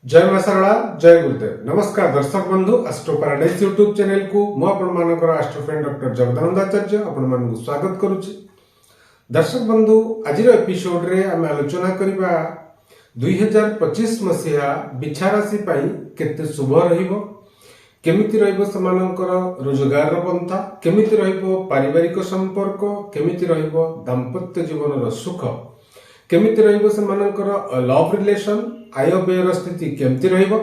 जय मां सरला जय गुरुदेव। नमस्कार दर्शक बंधु, एस्ट्रो पैराडाइज यूट्यूब चैनल को मु आपण मानकर एस्ट्रो फ्रेंड डॉक्टर जगदानंदाचार्य आपण मानक स्वागत करूची। दर्शक बंधु, आज एपिसोड रे हम आलोचना करिबा 2025 मसिहा बिछा राशि पई केते शुभ रहिबो, केमिति रहिबो समानकर रोजगार पंथा, केमिति रहिबो पारिवारिक संपर्क, केमिति रहिबो दाम्पत्य जीवन रो सुख, केमिति रहिबो समानकर लव रिलेशन, आय व्ययर स्थिति केमिति रहिबो,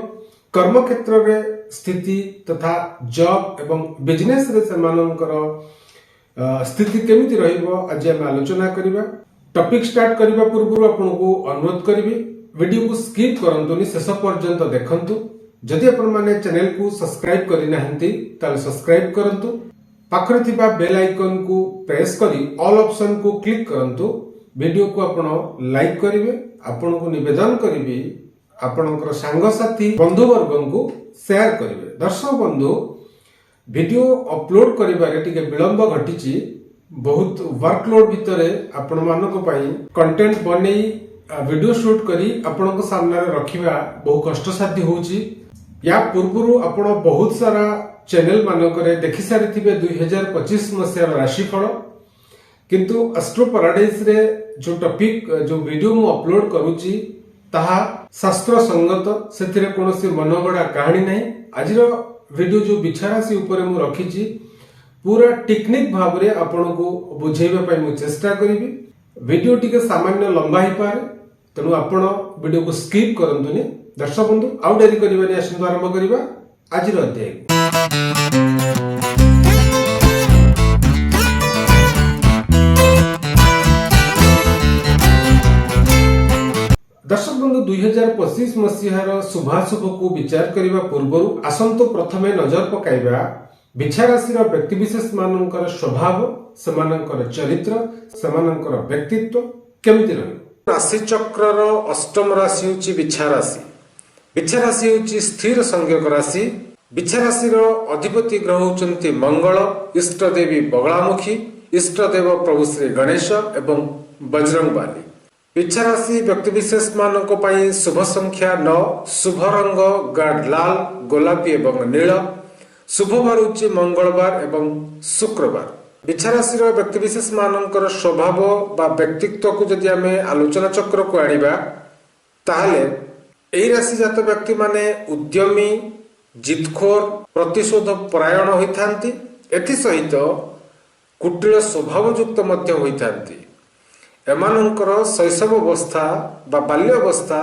कर्म क्षेत्र रे स्थिति तथा जॉब एवं बिजनेस रे समानकर स्थिति केमिति रहिबो आज हम आलोचना करिबा। टॉपिक स्टार्ट करिबा पूर्व आपनको अनुरोध करिबि वीडियो को स्किप करंतुनी, शेष पर्यंत देखंतु। जदि आपण माने चैनल को सब्सक्राइब करि नाहंती ताले सब्सक्राइब करंतु, पाखरे थिबा बेल आइकन को प्रेस करी ऑल ऑप्शन को क्लिक करंतु। वीडियो को आपण लाइक करिवे, आपण को निवेदन करिवे आपणकर सांगसाथी बंधु वर्ग को शेयर करिवे। दर्शक बंधु, वीडियो अपलोड करिबारे टिके विलंब घटिची, बहुत वर्कलोड भितरे आपण मानको पई कंटेंट बनेई वीडियो शूट करी आपणको सामने रखिबा बहुत कष्टसाध्य होची। या पूर्वरु आपण बहुत सारा चैनल मानकरे देखि सारिथिबे 2025 मसिया राशिफल, किंतु एस्ट्रो पैराडाइज रे जो टॉपिक जो वीडियो मु अपलोड करूची ताहा शास्त्र संगत, सेथिरे कोनोसी मनगड़ा कहानी नहीं। आजिर वीडियो जो बिछा राशि ऊपर मु रखिची पूरा टेक्निक भाव रे आपनको बुझेबा पई मु चेष्टा करिवि। वीडियो टिके सामान्य लंबा ही पारे, तेणु आपण वीडियो को स्किप करंतुनी। दर्शक बंधु, आउ डेरी करिबानी आसंतु आरंभ करिबा आजिर अध्याय। दर्शक बंधु, 2025 मसीहार शुभाशुभ को विचार करने पूर्व आसंतु प्रथमे नजर पकाइबा बिछा राशि व्यक्ति विशेष मानकर स्वभाव, सेमानकर चरित्र, सेमानकर व्यक्तित्व केमिति रहिबो। राशि चक्रर अष्टम राशि होची बिछा राशि। बिछा राशि होची स्थिर संज्ञक राशि। बिछा राशि अधिपति ग्रह होचंती मंगल, इष्ट देवी बगलामुखी, इष्ट देव प्रभु श्री गणेश एवं बजरंगबाली। बिछा राशि व्यक्ति विशेष मानक पई शुभ संख्या 9, शुभ रंग गाढ़ लाल, गोलापी एवं नील, शुभ बार होची मंगलवार एवं शुक्रवार। बिछा राशि व्यक्ति विशेष मानकर स्वभाव बा व्यक्तित्व को जदि आमे आलोचना चक्र को आनिबा ताहले एही राशि जात व्यक्ति माने उद्यमी, जितखोर, प्रतिशोध परायण होइथांती। एथि सहित कुटिल स्वभाव युक्त मध्य होइथांती। एमानंकर शैशव अवस्था बा बाल्य अवस्था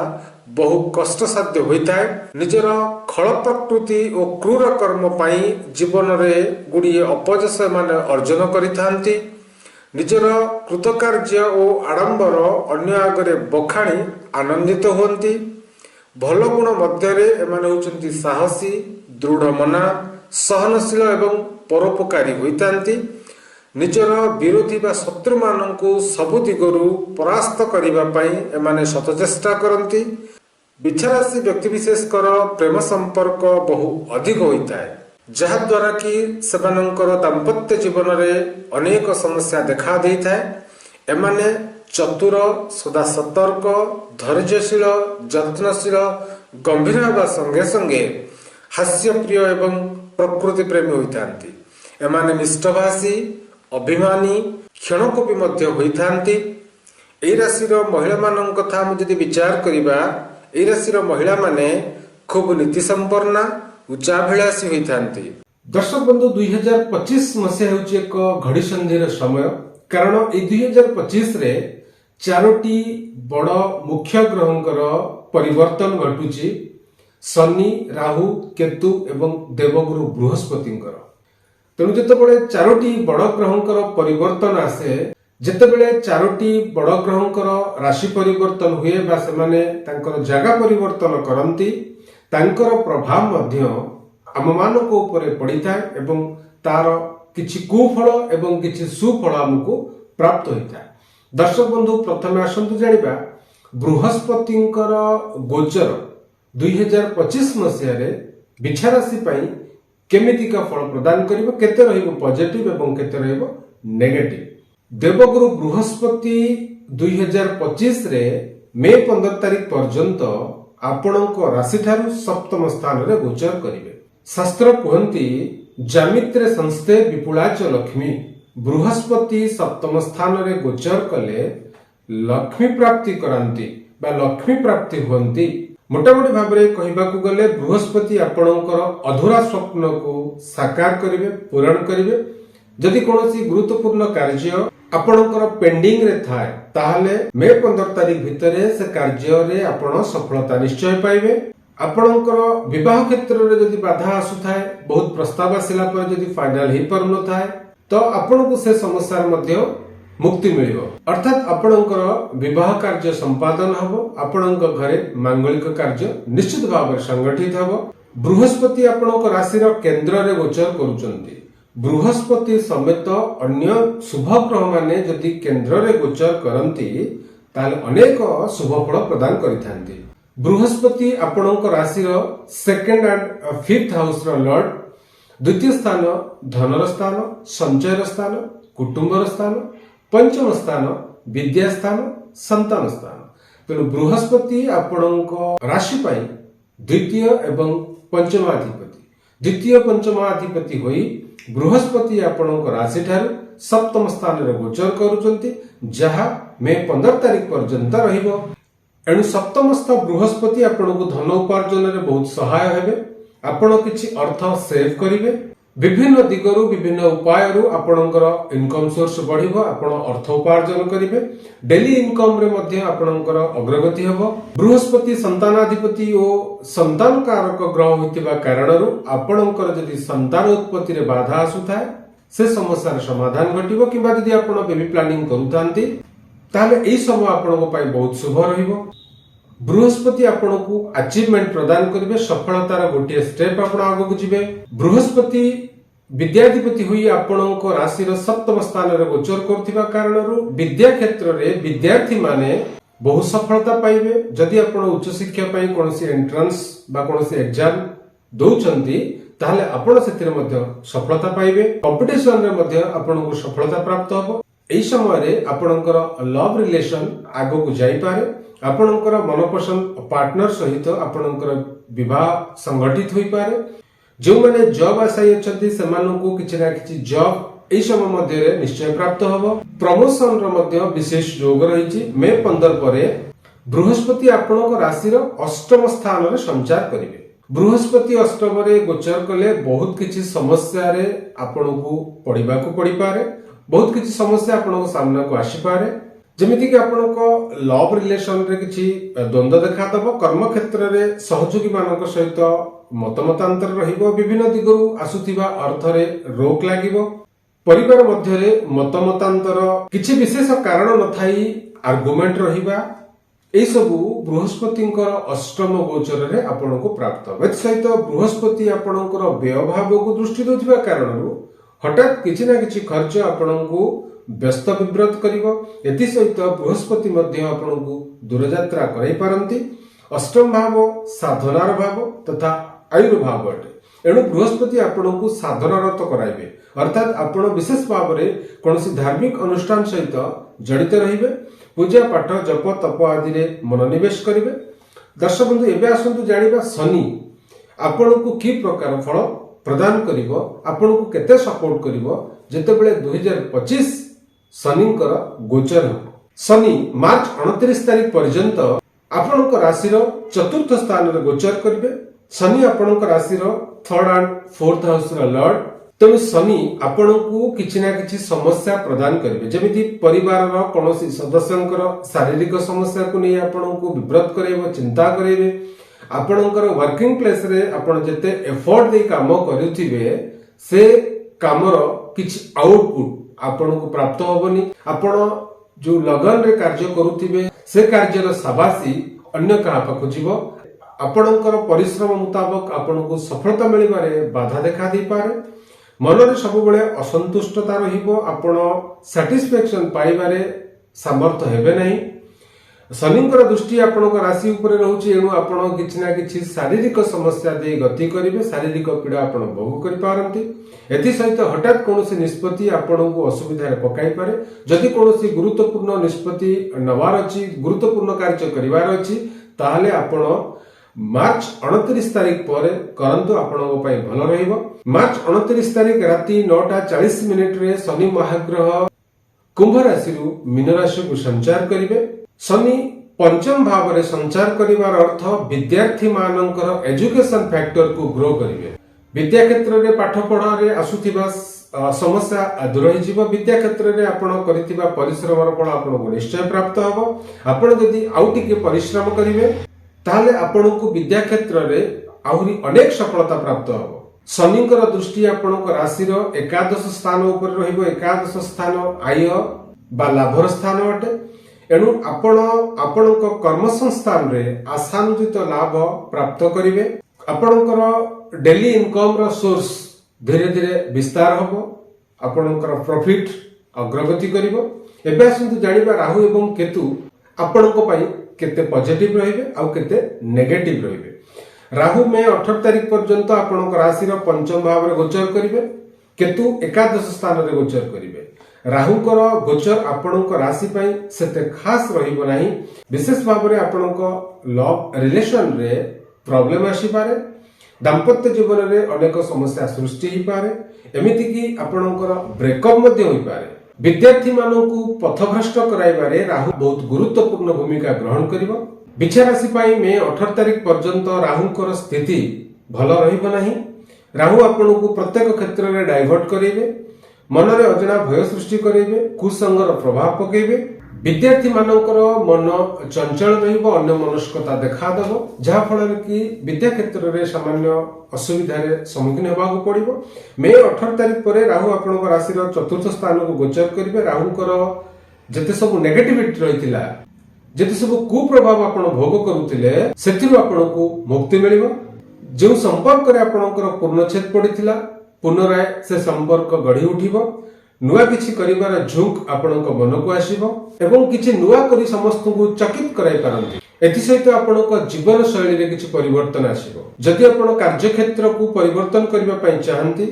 बहु कष्टसाध्य होता है। निजर खल प्रकृति और क्रूर कर्म पाई जीवन रे गुड़िए अपजय माने अर्जन करिथांती। निजर कृतकार्य और आडंबर अन्य आगरे बखाणी आनंदित होती। भल गुण मध्य एमाने होचंती साहसी, दृढ़ मना, सहनशील एवं परोपकारी होइथांती। निजर विरोधी बा शत्रु माननकु सबु दिगरु परास्त करिबा पई एमाने सतचेष्टा करंती। बिछा राशि व्यक्ति विशेष कर प्रेम संपर्क बहु अधिक होता है, जहा द्वारा कि सेमानंकर दाम्पत्य जीवन रे अनेक समस्या देखा देता है। एमाने चतुर, सदा सतर्क, धैर्यशील, जत्नशील, गंभीर होगा संगे संगे हास्यप्रिय एवं प्रकृति प्रेमी होइथांती। एमाने मिष्टभाषी, अभिमानी, क्षणकोपी मध्य होइथांती। एही राशिर महिला मानक कथा हम जदि विचार करिबा, एही राशिर महिला माने खूब नीति संपन्ना, उच्चाभिलाषी होइथांती। दर्शक बंधु, 2025 मसिहा होची एक घड़ी संधिर समय, कारण ए 2025 रे चारोटी बड़ मुख्य ग्रहंकर परिवर्तन घटुची। शनि, राहु, केतु एवं देवगुरु बृहस्पतिंकर। तेणु जितेबाला चारोटी बड़ ग्रहंकर परिवर्तन आसे, जितेबाला चारोटी बड़ ग्रहंकर राशि परिवर्तन हुए बा सेमाने तांकर जगह परिवर्तन करंती, तांकर प्रभाव मध्य आम मानक ऊपर पड़िଥାଏ एवं तार किछि कुफल एवं किछि सुफल हमको प्राप्त होता है। दर्शक बंधु, प्रथमे आसंतु जानिबा बृहस्पतिंकर गोचर 2025 मसिया रे बिछा राशि पई केमितिका फल प्रदान करिवो, केते रहिबो पॉजिटिव एवं केते रहिबो नेगेटिव। देवगुरु बृहस्पति 2025 रे मे 15 तारिख पर्यंत ଆପଣଙ୍କ ରାଶି ଠାରୁ ସପ୍ତମ ସ୍ଥାନରେ ଗୋଚର କରିବେ। ଶାସ୍ତ୍ର କୁହନ୍ତି ଜାମିତ୍ରେ ସଂସ୍ତେ ବିପୁଳାଚ ଲକ୍ଷ୍ମୀ। ବୃହସ୍ପତି ସପ୍ତମ ସ୍ଥାନରେ ଗୋଚର କଲେ ଲକ୍ଷ୍ମୀ ପ୍ରାପ୍ତି କରାନ୍ତି ବା ଲକ୍ଷ୍ମୀ ପ୍ରାପ୍ତି ହୁଅନ୍ତି। ମୋଟାମୋଟି ଭାବରେ କହିବାକୁ ଗଲେ ବୃହସ୍ପତି ଆପଣଙ୍କର ଅଧୁରା ସ୍ୱପ୍ନକୁ ସାକାର କରିବେ, ପୂରଣ କରିବେ। ଯଦି କୌଣସି ଗୁରୁତ୍ୱପୂର୍ଣ୍ଣ କାର୍ଯ୍ୟ ଆପଣଙ୍କର ପେଣ୍ଡିଂ ରେ ଥାଏ ତାହେଲେ ମେ 15 ତାରିଖ ଭିତରେ ସେ କାର୍ଯ୍ୟରେ ଆପଣ ସଫଳତା ନିଶ୍ଚୟ ପାଇବେ। ଆପଣଙ୍କର ବିବାହ କ୍ଷେତ୍ରରେ ଯଦି ବାଧା ଆସୁଥାଏ, ବହୁତ ପ୍ରସ୍ତାବ ଆସିଲା ପରେ ଯଦି ଫାଇନାଲ ହେଇପାରୁନଥାଏ ତ ଆପଣଙ୍କୁ ସେ ସମସ୍ୟାର ମଧ୍ୟ ମୁକ୍ତି ମିଳିବ। ଅର୍ଥାତ୍ ଆପଣଙ୍କର ବିବାହ କାର୍ଯ୍ୟ ସମ୍ପାଦନ ହେବ, ଆପଣଙ୍କ ଘରେ ମାଙ୍ଗଳିକ କାର୍ଯ୍ୟ ନିଶ୍ଚିତ ଭାବରେ ସଂଗଠିତ ହେବ। ବୃହସ୍ପତି ଆପଣଙ୍କ ରାଶିର କେନ୍ଦ୍ରରେ ଗୋଚର କରୁଛନ୍ତି। ବୃହସ୍ପତି ସମେତ ଅନ୍ୟ ଶୁଭ ଗ୍ରହ ମାନେ ଯଦି କେନ୍ଦ୍ରରେ ଗୋଚର କରନ୍ତି ତାହେଲେ ଅନେକ ଶୁଭ ଫଳ ପ୍ରଦାନ କରିଥାନ୍ତି। ବୃହସ୍ପତି ଆପଣଙ୍କ ରାଶିର ସେକେଣ୍ଡ ଆଣ୍ଡ ଫିଫ୍ଥ ହାଉସର ଲର୍ଡ। ଦ୍ୱିତୀୟ ସ୍ଥାନ ଧନର ସ୍ଥାନ, ସଞ୍ଚୟର ସ୍ଥାନ, କୁଟୁମ୍ବର ସ୍ଥାନ। ପଞ୍ଚମ ସ୍ଥାନ ବିଦ୍ୟା ସ୍ଥାନ, ସନ୍ତାନ ସ୍ଥାନ। ତେଣୁ ବୃହସ୍ପତି ଆପଣଙ୍କ ରାଶି ପାଇଁ ଦ୍ୱିତୀୟ ଏବଂ ପଞ୍ଚମାଧିପତି। ଦ୍ୱିତୀୟ ପଞ୍ଚମାଧିପତି ହୋଇ ବୃହସ୍ପତି ଆପଣଙ୍କ ରାଶି ଠାରୁ ସପ୍ତମ ସ୍ଥାନରେ ଗୋଚର କରୁଛନ୍ତି, ଯାହା ମେ 15 ତାରିଖ ପର୍ଯ୍ୟନ୍ତ ରହିବ। ଏଣୁ ସପ୍ତମସ୍ଥ ବୃହସ୍ପତି ଆପଣଙ୍କୁ ଧନ ଉପାର୍ଜନରେ ବହୁତ ସହାୟ ହେବେ। ଆପଣ କିଛି ଅର୍ଥ ସେଭ୍ କରିବେ। ବିଭିନ୍ନ ଦିଗରୁ ବିଭିନ୍ନ ଉପାୟରୁ ଆପଣଙ୍କର ଇନକମ୍ ସୋର୍ସ ବଢିବ, ଆପଣ ଅର୍ଥ ଉପାର୍ଜନ କରିବେ। ଡେଲି ଇନକମ୍ ରେ ମଧ୍ୟ ଆପଣଙ୍କର ଅଗ୍ରଗତି ହେବ। ବୃହସ୍ପତି ସନ୍ତାନାଧିପତି ଓ ସନ୍ତାନ କାରକ ଗ୍ରହ ହୋଇଥିବା କାରଣରୁ ଆପଣଙ୍କର ଯଦି ସନ୍ତାନ ଉତ୍ପତ୍ତିରେ ବାଧା ଆସୁଥାଏ ସେ ସମସ୍ୟାର ସମାଧାନ ଘଟିବ। କିମ୍ବା ଯଦି ଆପଣ ବେବି ପ୍ଲାନିଂ କରୁଥାନ୍ତି ତାହେଲେ ଏହି ସମୟ ଆପଣଙ୍କ ପାଇଁ ବହୁତ ଶୁଭ ରହିବ। ବୃହସ୍ପତି ଆପଣଙ୍କୁ ଆଚିଭମେଣ୍ଟ ପ୍ରଦାନ କରିବେ, ସଫଳତାର ଗୋଟିଏ ଷ୍ଟେପ ଆପଣ ଆଗକୁ ଯିବେ। ବୃହସ୍ପତି ବିଦ୍ୟାଧିପତି ହୋଇ ଆପଣଙ୍କ ରାଶିର ସପ୍ତମ ସ୍ଥାନରେ ଗୋଚର କରୁଥିବା କାରଣରୁ ବିଦ୍ୟା କ୍ଷେତ୍ରରେ ବିଦ୍ୟାର୍ଥୀ ମାନେ ବହୁ ସଫଳତା ପାଇବେ। ଯଦି ଆପଣ ଉଚ୍ଚଶିକ୍ଷା ପାଇଁ କୌଣସି ଏଣ୍ଟ୍ରାନ୍ସ ବା କୌଣସି ଏକ୍ଜାମ ଦଉଛନ୍ତି ତାହେଲେ ଆପଣ ସେଥିରେ ମଧ୍ୟ ସଫଳତା ପାଇବେ। କମ୍ପିଟିସନରେ ମଧ୍ୟ ଆପଣଙ୍କୁ ସଫଳତା ପ୍ରାପ୍ତ ହେବ। ଏହି ସମୟରେ ଆପଣଙ୍କର ଲଭ ରିଲେସନ ଆଗକୁ ଯାଇପାରେ। ଆପଣଙ୍କର ମନପସନ୍ଦ ପାର୍ଟନର ସହିତ ଆପଣଙ୍କର ବିବାହ ସଂଗଠିତ ହୋଇପାରେ। ଯେଉଁମାନେ ଜବ୍ ଆଶାୟୀ ଅଛନ୍ତି ସେମାନଙ୍କୁ କିଛି ନା କିଛି ଜବ୍ ଏହି ସମୟ ମଧ୍ୟରେ ନିଶ୍ଚୟ ପ୍ରାପ୍ତ ହେବ। ପ୍ରମୋସନର ମଧ୍ୟ ବିଶେଷ ଯୋଗ ରହିଛି। ମେ 15 ପରେ ବୃହସ୍ପତି ଆପଣଙ୍କ ରାଶିର ଅଷ୍ଟମ ସ୍ଥାନରେ ସଞ୍ଚାର କରିବେ। ବୃହସ୍ପତି ଅଷ୍ଟମରେ ଗୋଚର କଲେ ବହୁତ କିଛି ସମସ୍ୟାରେ ଆପଣଙ୍କୁ ପଡିବାକୁ ପଡିପାରେ। ବହୁତ କିଛି ସମସ୍ୟା ଆପଣଙ୍କ ସାମ୍ନାକୁ ଆସିପାରେ। ଯେମିତିକି ଆପଣଙ୍କ ଲଭ ରିଲେସନରେ କିଛି ଦ୍ୱନ୍ଦ୍ୱ ଦେଖାଦେବ। କର୍ମକ୍ଷେତ୍ରରେ ସହଯୋଗୀ ମାନଙ୍କ ସହିତ ମତମତାନ୍ତର ରହିବ। ବିଭିନ୍ନ ଦିଗରୁ ଆସୁଥିବା ଅର୍ଥରେ ରୋକ ଲାଗିବ। ପରିବାର ମଧ୍ୟରେ ମତମତାନ୍ତର କିଛି ବିଶେଷ କାରଣ ନଥାଇ ଆର୍ଗୁମେଣ୍ଟ ରହିବା, ଏସବୁ ବୃହସ୍ପତିଙ୍କର ଅଷ୍ଟମ ଗୋଚରରେ ଆପଣଙ୍କୁ ପ୍ରାପ୍ତ ହେବ। ଏଥିସହିତ ବୃହସ୍ପତି ଆପଣଙ୍କର ବ୍ୟୟଭାବକୁ ଦୃଷ୍ଟି ଦେଉଥିବା କାରଣରୁ ହଠାତ୍ କିଛି ନା କିଛି ଖର୍ଚ୍ଚ ଆପଣଙ୍କୁ ବ୍ୟସ୍ତ ବିବ୍ରତ କରିବ। ଏଥିସହିତ ବୃହସ୍ପତି ମଧ୍ୟ ଆପଣଙ୍କୁ ଦୂରଯାତ୍ରା କରାଇ ପାରନ୍ତି। ଅଷ୍ଟମ ଭାବ ସାଧନାର ଭାବ ତଥା ଆୟୁର ଭାବ ଅଟେ। ଏଣୁ ବୃହସ୍ପତି ଆପଣଙ୍କୁ ସାଧନାରତ କରାଇବେ। ଅର୍ଥାତ୍ ଆପଣ ବିଶେଷ ଭାବରେ କୌଣସି ଧାର୍ମିକ ଅନୁଷ୍ଠାନ ସହିତ ଜଡ଼ିତ ରହିବେ। ପୂଜା ପାଠ ଜପ ତପ ଆଦିରେ ମନୋନିବେଶ କରିବେ। ଦର୍ଶକ ବନ୍ଧୁ, ଏବେ ଆସନ୍ତୁ ଜାଣିବା ଶନି ଆପଣଙ୍କୁ କି ପ୍ରକାର ଫଳ ପ୍ରଦାନ କରିବ, ଆପଣଙ୍କୁ କେତେ ସପୋର୍ଟ କରିବ ଯେତେବେଳେ 2025 ଶନିଙ୍କର ଗୋଚର ହେବ। ଶନି ମାର୍ଚ୍ଚ 29 ତାରିଖ ପର୍ଯ୍ୟନ୍ତ ଆପଣଙ୍କ ରାଶିର ଚତୁର୍ଥ ସ୍ଥାନରେ ଗୋଚର କରିବେ। ଶନି ଆପଣଙ୍କ ରାଶିର ଥର୍ଡ ଆଣ୍ଡ ଫୋର୍ଥ ହାଉସର ଲର୍ଡ। ତେଣୁ ଶନି ଆପଣଙ୍କୁ କିଛି ନା କିଛି ସମସ୍ୟା ପ୍ରଦାନ କରିବେ। ଯେମିତି ପରିବାରର କୌଣସି ସଦସ୍ୟଙ୍କର ଶାରୀରିକ ସମସ୍ୟାକୁ ନେଇ ଆପଣଙ୍କୁ ବିବ୍ରତ କରାଇବ, ଚିନ୍ତା କରାଇବେ। ଆପଣଙ୍କର ୱାର୍କିଂ ପ୍ଲେସରେ ଆପଣ ଯେତେ ଏଫର୍ଟ ଦେଇ କାମ କରୁଥିବେ ସେ କାମର କିଛି ଆଉଟପୁଟ ଆପଣଙ୍କୁ ପ୍ରାପ୍ତ ହେବନି। ଆପଣ ଯୋଉ ଲଗନରେ କାର୍ଯ୍ୟ କରୁଥିବେ ସେ କାର୍ଯ୍ୟର ସାବାସୀ ଅନ୍ୟ କାହା ପାଖକୁ ଯିବ। ଆପଣଙ୍କର ପରିଶ୍ରମ ମୁତାବକ ଆପଣଙ୍କୁ ସଫଳତା ମିଳିବାରେ ବାଧା ଦେଖା ଦେଇପାରେ। ମନରେ ସବୁବେଳେ ଅସନ୍ତୁଷ୍ଟତା ରହିବ। ଆପଣ ସାଟିସ୍ଫ୍ୟାକ୍ସନ ପାଇବାରେ ସାମର୍ଥ୍ୟ ହେବେ ନାହିଁ। ଶନିଙ୍କର ଦୃଷ୍ଟି ଆପଣଙ୍କ ରାଶି ଉପରେ ରହୁଛି। ଏଣୁ ଆପଣ କିଛି ନା କିଛି ଶାରୀରିକ ସମସ୍ୟା ଦେଇ ଗତି କରିବେ। ଶାରୀରିକ ପୀଡ଼ା ଆପଣ ଭୋଗ କରିପାରନ୍ତି। ଏଥିସହିତ ହଠାତ୍ କୌଣସି ନିଷ୍ପତ୍ତି ଆପଣଙ୍କୁ ଅସୁବିଧାରେ ପକାଇପାରେ। ଯଦି କୌଣସି ଗୁରୁତ୍ୱପୂର୍ଣ୍ଣ ନିଷ୍ପତ୍ତି ନେବାର ଅଛି, ଗୁରୁତ୍ୱପୂର୍ଣ୍ଣ କାର୍ଯ୍ୟ କରିବାର ଅଛି, ତାହେଲେ ଆପଣ मार्च 29 तारिख पर करंतु आपनको पई भलो रहिबो। मार्च 29 तारिख राति 9:40 रे शनि महाग्रह कुंभ राशि रु मीन राशि को संचार करिवे। शनि पंचम भाव रे संचार करिवार अर्थ विद्यार्थी मानकर एजुकेशन फैक्टर को ग्रो करिवे। विद्या क्षेत्र रे पाठ पढ़ा रे आसुथिबा समस्या दूर हो। विद्या क्षेत्र में आपण करिथिबा परिश्रमर फल आपको निश्चय प्राप्त हबो। आपण जदि आउ टिके परिश्रम करिवे ताहले आपनको विद्या क्षेत्र में आहुरी अनेक सफलता प्राप्त हबो। शनिकर दृष्टि आपणक राशि एकादश स्थान उपर रहिबो। एकादश स्थान आय बा लाभर स्थान अटे। एणु आपणक कर्म संस्थान रे आशानुचित लाभ प्राप्त करिवे। आपणकर डेली इनकम रो सोर्स धीरे धीरे विस्तार हबो। आपणकर प्रॉफिट अग्रगति करिवो। एबे आसंतु जानिबा राहु एवं केतु आपणक पई केते पॉजिटिव रहिबे आ केते नेगेटिव रहिबे। राहु में 18 तारिख पर्यंत आपणक राशि रो पंचम भाव रे गोचर करिवे। केतु एकादश स्थान रे गोचर करिवे। राहुकर गोचर आपणक राशि पई सेते खास रहिबो नाही। विशेष भाव रे आपणक लव रिलेशन रे प्रॉब्लम आसी पारे। दाम्पत्य जीवन रे अनेक समस्या सृष्टि ही पारे। एमिति कि आपणकर ब्रेकअप मध्ये होई पारे। विद्यार्थी मानकु पथभ्रष्ट कराइबारे राहु बहुत गुरुत्वपूर्ण भूमिका ग्रहण करिवो। बिछा राशि पाई मे 18 तारिख पर्यंत राहुकर स्थिति भलो रहिबो नाही। राहु आपणकु प्रत्येक क्षेत्र में डाइवर्ट करेबे। मनरे अजना भय सृष्टि करेबे। कुसंगर प्रभाव पकेबे। विद्यार्थी मानकर मन चंचल रहिबो। अन्य मनस्कता देखा देबो जहा फल कि विद्या क्षेत्र में सामान्य असुविधा रे सम्मुखीन होबाक पड़िबो। मे 18 तारिख पर राहु आपणक राशि चतुर्थ स्थान को गोचर करिवे। राहुकर जते सब नेगेटिविटी रहितिला, जते सब कुप्रभाव आपण भोग करूतिले सेथिरु आपणकु मुक्ति मिलिबो। जो संपर्क रे आपणकर पूर्णछेद पड़ितिला पुनराय से संपर्क गढ़ी उठिबो। नुआ किछि करिवार झुंक आपणक मन को आसीबो एवं किछि नुआ करी समस्त को चकित कराई पारंती। एथि सहित आपणक जीवन शैली रे किछि परिवर्तन आसीबो। जदि आपण कार्य क्षेत्र को परिवर्तन करिबा पई चाहंती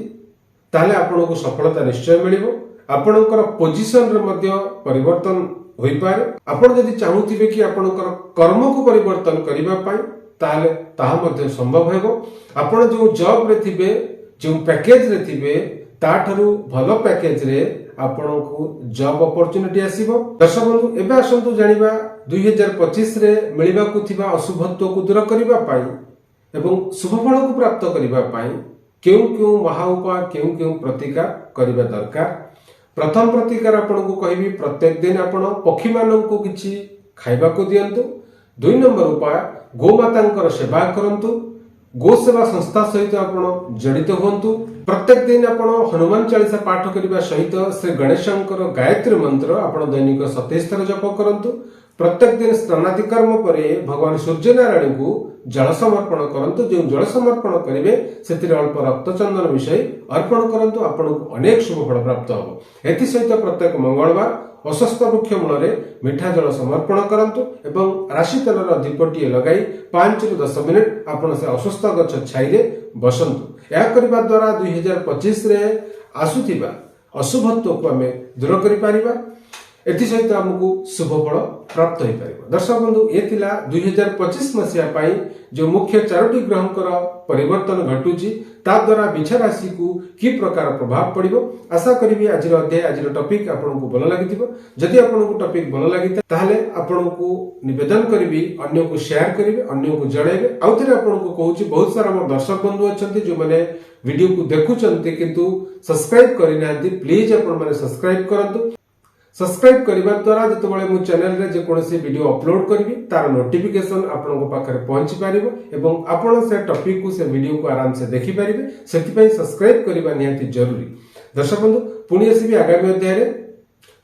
ताले आपणक सफलता निश्चय मिलिबो। आपणकर पोजीशन रे मध्य परिवर्तन होई पारे। आपण जदि चाहुथिबे कि आपणकर कर्म को परिवर्तन करिबा पई ताले ताहा मध्य संभव हेबो। आपण जो जॉब रे थिबे, जो पैकेज रे थिबे ताठरू भलो पैकेज रे आपनको जॉब अपॉर्चुनिटी आसीबो। दर्शक बंधु एबे आसंतु जानिबा 2025 रे मिलिबा को थिबा अशुभत्व को दूर करिबा पाई एवं शुभ फल को प्राप्त करिबा पाई केउ महा उपाय केउ प्रतिकार करिबा दरकार। प्रथम प्रतिकार आपनको कहबी प्रत्येक दिन आपण पक्षी माननको किछि खाइबा को दियंतु। 2 नंबर उपाय गोमातांकर सेवा करंतु। गो सेवा संस्था सहित आपण जड़ित होंतु। प्रत्येक दिन आपण हनुमान चालीसा पाठ करबा सहित श्री गणेशंकर गायत्री मंत्र आपण दैनिक 27 थर जप करंतु। प्रत्येक दिन स्नानादि कर्म परे भगवान सूर्य नारायण को जल समर्पण करंतु। जो जल समर्पण करिवे सेतिर अल्प रक्त चंदन मिशाई अर्पण करंतु। आपनको अनेक शुभ फल प्राप्त हो। एथि सहित प्रत्येक मंगलवार अस्वस्थ वृक्ष मूल मीठा जल समर्पण करंतु एवं राशि तेलर दीपटीए लगाई 5 ରୁ 10 मिनिट आपण से अस्वस्थ गछ छाई रे बसंतु। या करबा द्वारा 2025 रे आसुथिबा अशुभत्व को हमें दूर करि पारिबा। एथि सहित हमकु शुभ फल प्राप्त होई पारिबो। दर्शक बंधु ए तिला 2025 मसिया पाई जो मुख्य 4टी ग्रहंकर परिवर्तन घटुची ता द्वारा बिछा राशि को की प्रकार प्रभाव पड़िबो। आशा करिबी आजिर अध्याय आजिर टॉपिक आपनको भलो लागिथिबो। जदि आपनको टॉपिक भलो लागिता ताहले आपनको निवेदन करिबी अन्य को शेयर करिवे, अन्य को जणाइबे। आउथरे आपनको कहूची बहुत सारा हमर दर्शक बंधु अछंती जो माने वीडियो को देखुचंती किंतु सब्सक्राइब करिनांती। प्लीज आपण माने सब्सक्राइब करंतु। सब्सक्राइब करिबा द्वारा जेतबेले मु चैनल रे जे कोनोसी वीडियो अपलोड करबी तार नोटिफिकेशन आपनको पाखरे पहुंची पारिबो एवं आपण से टॉपिक को से वीडियो को आराम से देखि पारिबे। सेति पई सब्सक्राइब करिबा निहाती जरूरी। दर्शक बंधु पुणी आसीबी आगामी अध्याय रे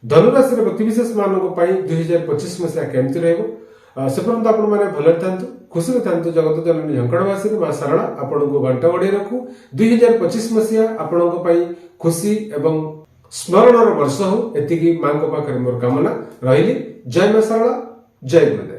धनु राशि रे व्यक्तिविशेष मानको पई 2025 मसिया केमति रहबो से परंतु आपण माने भले थांतु, खुशी रे थांतु। जगत जननी झंकड़वासी रे मां सरला आपनको घंटा बढे रखू। 2025 मसिया आपनको पई खुशी एवं स्मरणर वर्ष हो एतिकी मां को पाखरे मोर कामना रहिली। जय मां सरला, जय गुरुदेव।